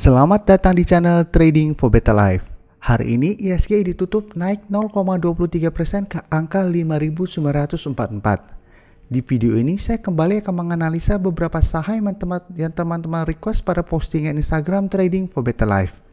Selamat datang di channel Trading for Better Life. Hari ini ISG ditutup naik 0,23% ke angka 5.944. Di video ini saya kembali akan menganalisa beberapa saham yang teman-teman request pada postingan Instagram Trading for Better Life.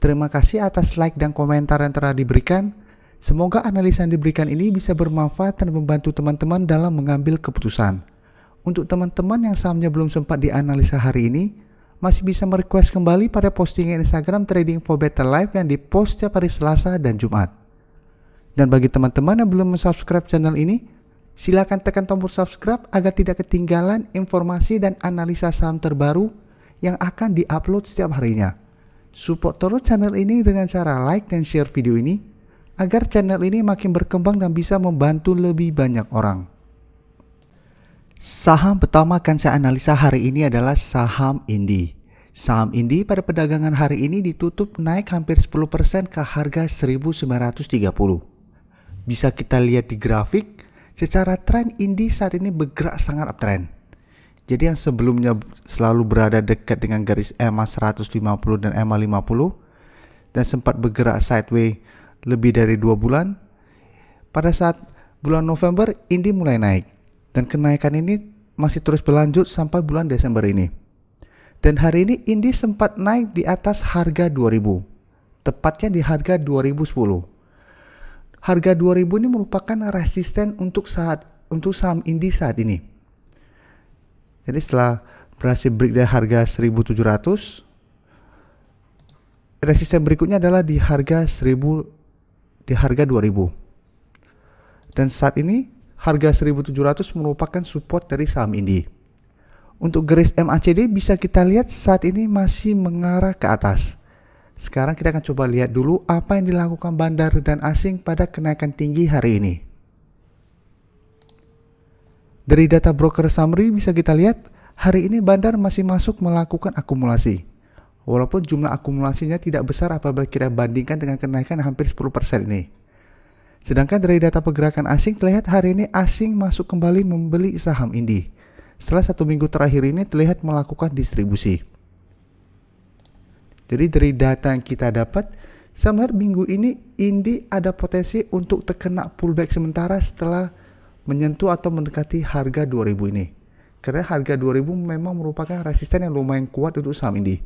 Terima kasih atas like dan komentar yang telah diberikan. Semoga analisa yang diberikan ini bisa bermanfaat dan membantu teman-teman dalam mengambil keputusan. Untuk teman-teman yang sahamnya belum sempat dianalisa hari ini, masih bisa merequest kembali pada postingan Instagram Trading for Better Life yang dipost setiap hari Selasa dan Jumat. Dan bagi teman-teman yang belum subscribe channel ini, silakan tekan tombol subscribe agar tidak ketinggalan informasi dan analisa saham terbaru yang akan diupload setiap harinya. Support terus channel ini dengan cara like dan share video ini agar channel ini makin berkembang dan bisa membantu lebih banyak orang. Saham pertama akan saya analisa hari ini adalah saham Indi. Saham Indi pada perdagangan hari ini ditutup naik hampir 10% ke harga 1930. Bisa kita lihat di grafik, secara tren Indi saat ini bergerak sangat uptrend. Jadi yang sebelumnya selalu berada dekat dengan garis EMA 150 dan EMA 50 dan sempat bergerak sideways lebih dari 2 bulan, pada saat bulan November Indi mulai naik. Dan kenaikan ini masih terus berlanjut sampai bulan Desember ini. Dan hari ini Indi sempat naik di atas harga 2000. Tepatnya di harga 2010. Harga 2000 ini merupakan resisten untuk saham Indi saat ini. Jadi setelah berhasil break dari harga 1700, resisten berikutnya adalah di harga 2000. Dan saat ini harga 1700 merupakan support dari saham Indi. Untuk garis MACD bisa kita lihat saat ini masih mengarah ke atas. Sekarang kita akan coba lihat dulu apa yang dilakukan bandar dan asing pada kenaikan tinggi hari ini. Dari data broker summary bisa kita lihat hari ini bandar masih masuk melakukan akumulasi. Walaupun jumlah akumulasinya tidak besar apabila kita bandingkan dengan kenaikan hampir 10% ini. Sedangkan dari data pergerakan asing terlihat hari ini asing masuk kembali membeli saham Indi. Setelah 1 minggu terakhir ini terlihat melakukan distribusi. Jadi dari data yang kita dapat, saya melihat minggu ini Indi ada potensi untuk terkena pullback sementara setelah menyentuh atau mendekati harga 2000 ini. Karena harga 2000 memang merupakan resisten yang lumayan kuat untuk saham Indi.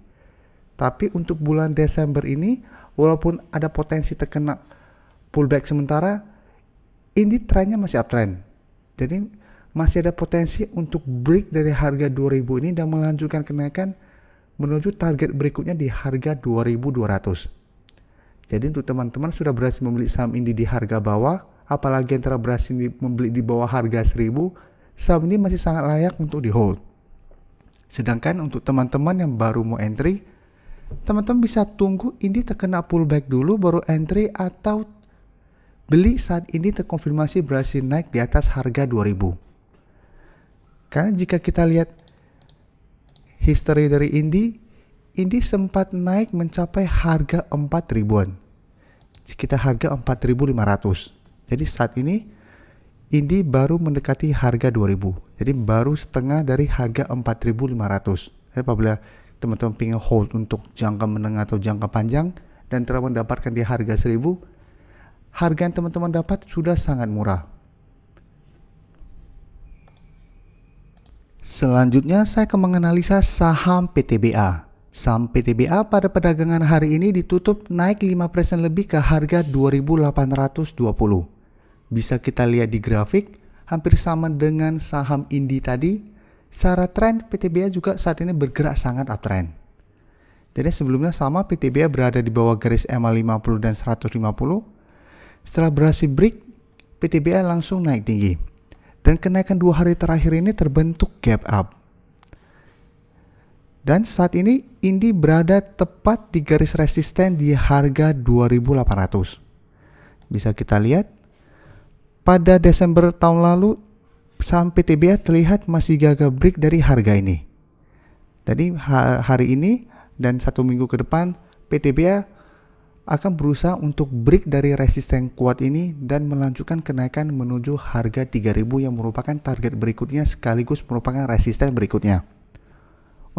Tapi untuk bulan Desember ini, walaupun ada potensi terkena pullback sementara, Indi trennya masih uptrend. Jadi masih ada potensi untuk break dari harga 2000 ini dan melanjutkan kenaikan menuju target berikutnya di harga 2200. Jadi untuk teman-teman sudah berhasil membeli saham Indi di harga bawah, apalagi yang telah berhasil membeli di bawah harga 1000, saham ini masih sangat layak untuk di hold. Sedangkan untuk teman-teman yang baru mau entry, teman-teman bisa tunggu Indi terkena pullback dulu baru entry atau beli saat ini terkonfirmasi berhasil naik di atas harga 2000. Karena jika kita lihat history dari Indi sempat naik mencapai harga 4000-an. Sekitar harga 4500. Jadi saat ini Indi baru mendekati harga 2000. Jadi baru setengah dari harga 4500. Jadi apabila teman-teman ingin hold untuk jangka menengah atau jangka panjang dan telah mendapatkan di harga 1000, harga yang teman-teman dapat sudah sangat murah. Selanjutnya saya akan menganalisa saham PTBA. Saham PTBA pada perdagangan hari ini ditutup naik 5% lebih ke harga 2820. Bisa kita lihat di grafik, hampir sama dengan saham Indi tadi. Secara tren PTBA juga saat ini bergerak sangat uptrend. Jadi sebelumnya sama PTBA berada di bawah garis EMA 50 dan 150. Setelah berhasil break, PTBA langsung naik tinggi. Dan kenaikan 2 hari terakhir ini terbentuk gap up. Dan saat ini Indi berada tepat di garis resisten di harga 2800. Bisa kita lihat, pada Desember tahun lalu, saham PTBA terlihat masih gagal break dari harga ini. Jadi hari ini dan 1 minggu ke depan, PTBA akan berusaha untuk break dari resisten kuat ini dan melanjutkan kenaikan menuju harga 3000 yang merupakan target berikutnya sekaligus merupakan resisten berikutnya.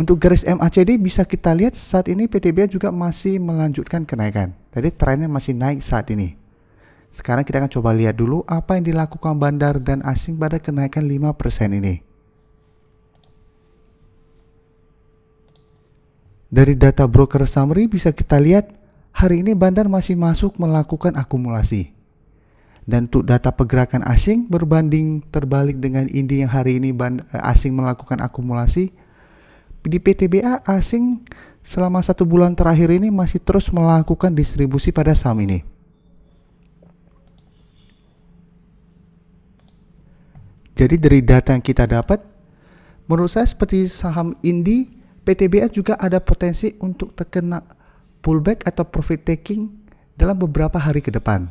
Untuk garis MACD bisa kita lihat saat ini PTBA juga masih melanjutkan kenaikan. Jadi trennya masih naik saat ini. Sekarang kita akan coba lihat dulu apa yang dilakukan bandar dan asing pada kenaikan 5% ini. Dari data broker summary bisa kita lihat hari ini bandar masih masuk melakukan akumulasi. Dan untuk data pergerakan asing berbanding terbalik dengan Indi yang hari ini asing melakukan akumulasi, di PTBA asing selama 1 bulan terakhir ini masih terus melakukan distribusi pada saham ini. Jadi dari data yang kita dapat, menurut saya seperti saham Indi, PTBA juga ada potensi untuk terkena pullback atau profit taking dalam beberapa hari ke depan.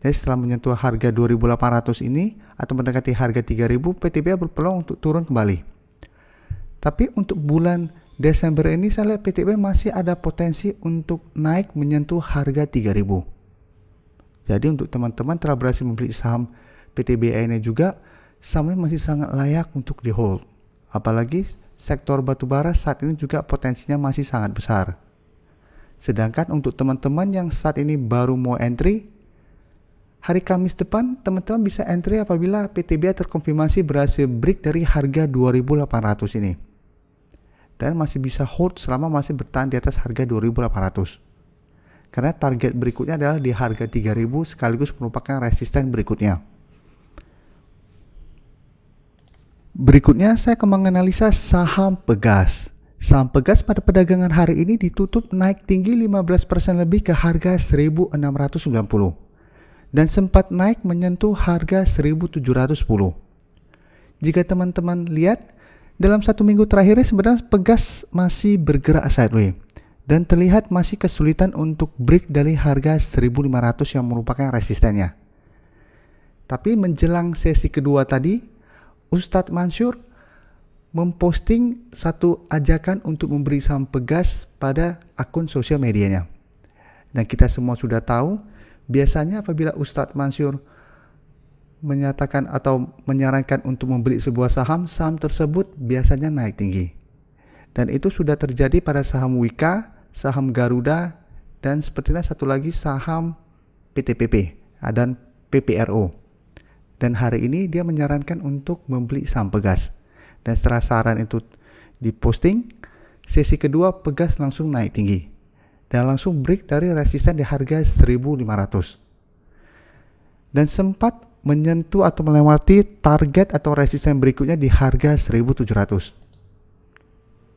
Jadi setelah menyentuh harga 2.800 ini atau mendekati harga 3.000, PTBA berpeluang untuk turun kembali. Tapi untuk bulan Desember ini saya lihat PTBA masih ada potensi untuk naik menyentuh harga 3.000. Jadi untuk teman-teman telah berhasil membeli saham PTBA ini juga, sahamnya masih sangat layak untuk di hold. Apalagi sektor batubara saat ini juga potensinya masih sangat besar. Sedangkan untuk teman-teman yang saat ini baru mau entry, hari Kamis depan teman-teman bisa entry apabila PTBA terkonfirmasi berhasil break dari harga 2.800 ini. Dan masih bisa hold selama masih bertahan di atas harga 2.800. Karena target berikutnya adalah di harga 3.000 sekaligus merupakan resisten berikutnya. Berikutnya saya akan menganalisa saham Pegas. Saham Pegas pada perdagangan hari ini ditutup naik tinggi 15% lebih ke harga 1.690 dan sempat naik menyentuh harga 1.710. Jika teman-teman lihat, dalam 1 minggu terakhir sebenarnya Pegas masih bergerak sideways dan terlihat masih kesulitan untuk break dari harga 1.500 yang merupakan resistennya. Tapi menjelang sesi kedua tadi, Ustadz Mansur memposting satu ajakan untuk memberi saham Pegas pada akun sosial medianya. Dan kita semua sudah tahu, biasanya apabila Ustadz Mansur menyatakan atau menyarankan untuk membeli sebuah saham, saham tersebut biasanya naik tinggi. Dan itu sudah terjadi pada saham Wika, saham Garuda, dan sepertinya satu lagi saham PTPP dan PPRO. Dan hari ini dia menyarankan untuk membeli saham Pegas. Dan setelah saran itu diposting, sesi kedua Pegas langsung naik tinggi. Dan langsung break dari resisten di harga 1.500. Dan sempat menyentuh atau melewati target atau resisten berikutnya di harga 1.700.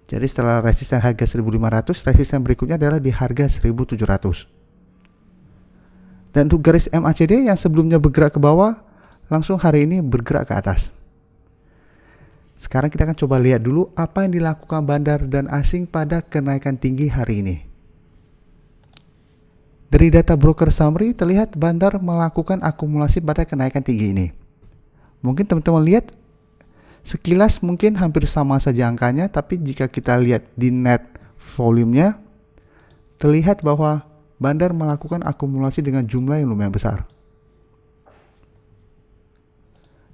Jadi setelah resisten harga 1.500, resisten berikutnya adalah di harga 1.700. Dan untuk garis MACD yang sebelumnya bergerak ke bawah, langsung hari ini bergerak ke atas. Sekarang kita akan coba lihat dulu apa yang dilakukan bandar dan asing pada kenaikan tinggi hari ini. Dari data broker summary terlihat bandar melakukan akumulasi pada kenaikan tinggi ini. Mungkin teman-teman lihat sekilas mungkin hampir sama saja angkanya, tapi jika kita lihat di net volumenya terlihat bahwa bandar melakukan akumulasi dengan jumlah yang lumayan besar.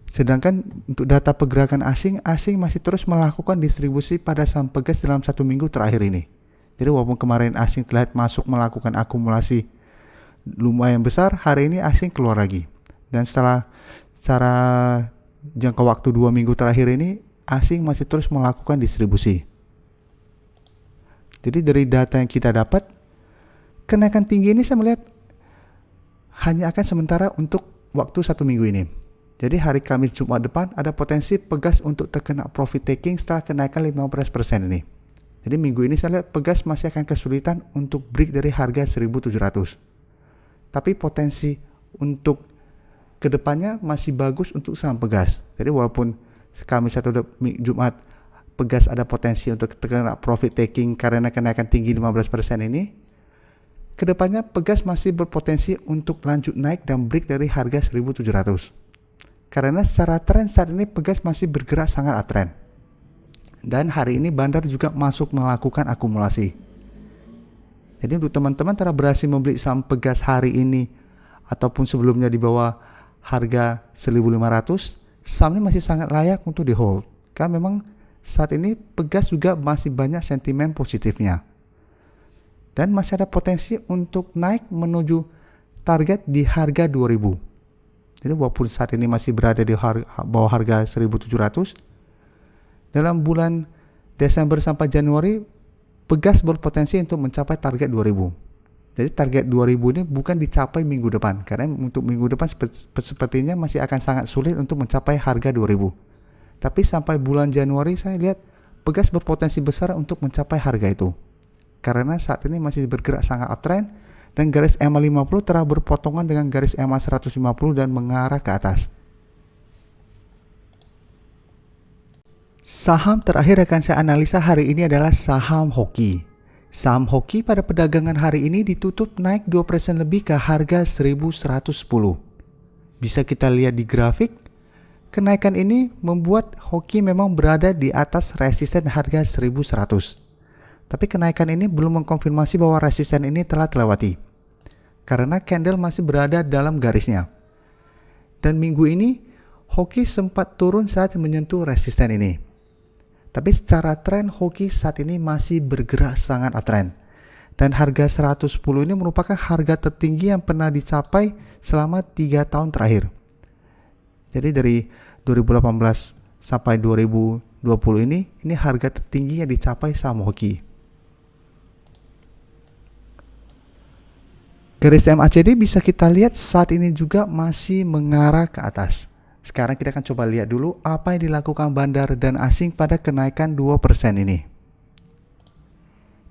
Sedangkan untuk data pergerakan asing masih terus melakukan distribusi pada saham Pegas dalam 1 minggu terakhir ini. Jadi walaupun kemarin asing terlihat masuk melakukan akumulasi lumayan besar, hari ini asing keluar lagi. Dan secara jangka waktu 2 minggu terakhir ini, asing masih terus melakukan distribusi. Jadi dari data yang kita dapat, kenaikan tinggi ini saya melihat hanya akan sementara untuk waktu 1 minggu ini. Jadi hari Kamis Jumat depan ada potensi Pegas untuk terkena profit taking setelah kenaikan 15% ini. Jadi minggu ini saya lihat Pegas masih akan kesulitan untuk break dari harga 1.700. Tapi potensi untuk kedepannya masih bagus untuk saham Pegas. Jadi walaupun Kamis atau Jumat Pegas ada potensi untuk terkena profit taking karena kenaikan tinggi 15% ini, kedepannya Pegas masih berpotensi untuk lanjut naik dan break dari harga 1.700. Karena secara tren saat ini Pegas masih bergerak sangat uptrend. Dan hari ini bandar juga masuk melakukan akumulasi. Jadi untuk teman-teman telah berhasil membeli saham Pegas hari ini ataupun sebelumnya di bawah harga 1.500, sahamnya masih sangat layak untuk di hold. Karena memang saat ini Pegas juga masih banyak sentimen positifnya. Dan masih ada potensi untuk naik menuju target di harga 2000. Jadi walaupun saat ini masih berada di bawah harga 1700, dalam bulan Desember sampai Januari, Pegas berpotensi untuk mencapai target 2000. Jadi target 2000 ini bukan dicapai minggu depan, karena untuk minggu depan sepertinya masih akan sangat sulit untuk mencapai harga 2000. Tapi sampai bulan Januari saya lihat Pegas berpotensi besar untuk mencapai harga itu. Karena saat ini masih bergerak sangat uptrend dan garis EMA 50 telah berpotongan dengan garis EMA 150 dan mengarah ke atas. Saham terakhir akan saya analisa hari ini adalah saham Hoki. Saham Hoki pada perdagangan hari ini ditutup naik 2% lebih ke harga 1110. Bisa kita lihat di grafik, kenaikan ini membuat Hoki memang berada di atas resisten harga 1100. Tapi kenaikan ini belum mengkonfirmasi bahwa resisten ini telah terlewati, karena candle masih berada dalam garisnya. Dan minggu ini Hoki sempat turun saat menyentuh resisten ini. Tapi secara tren Hoki saat ini masih bergerak sangat uptrend. Dan harga 110 ini merupakan harga tertinggi yang pernah dicapai selama 3 tahun terakhir. Jadi dari 2018 sampai 2020 ini harga tertinggi yang dicapai saham Hoki. Garis MACD bisa kita lihat saat ini juga masih mengarah ke atas. Sekarang kita akan coba lihat dulu apa yang dilakukan bandar dan asing pada kenaikan 2% ini.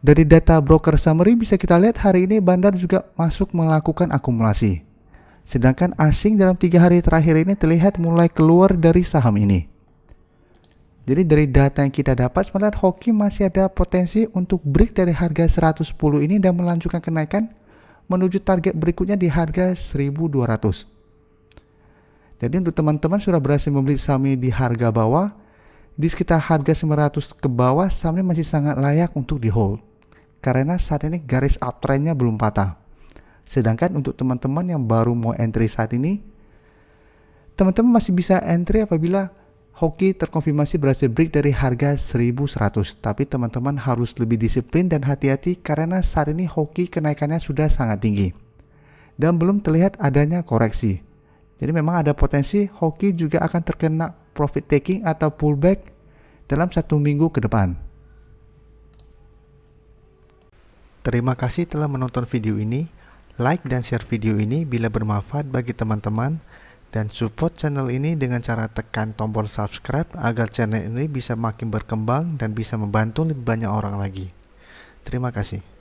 Dari data broker summary bisa kita lihat hari ini bandar juga masuk melakukan akumulasi. Sedangkan asing dalam 3 hari terakhir ini terlihat mulai keluar dari saham ini. Jadi dari data yang kita dapat, melihat Hoki masih ada potensi untuk break dari harga 110 ini dan melanjutkan kenaikan menuju target berikutnya di harga 1200. Jadi untuk teman-teman sudah berhasil membeli saham ini di harga bawah, di sekitar harga 900 ke bawah, saham ini masih sangat layak untuk di hold. Karena saat ini garis uptrendnya belum patah. Sedangkan untuk teman-teman yang baru mau entry saat ini, teman-teman masih bisa entry apabila Hoki terkonfirmasi berhasil break dari harga 1100. Tapi teman-teman harus lebih disiplin dan hati-hati karena saat ini Hoki kenaikannya sudah sangat tinggi dan belum terlihat adanya koreksi. Jadi memang ada potensi Hoki juga akan terkena profit taking atau pullback dalam 1 minggu ke depan. Terima kasih telah menonton video ini. Like dan share video ini bila bermanfaat bagi teman-teman. Dan support channel ini dengan cara tekan tombol subscribe agar channel ini bisa makin berkembang dan bisa membantu lebih banyak orang lagi. Terima kasih.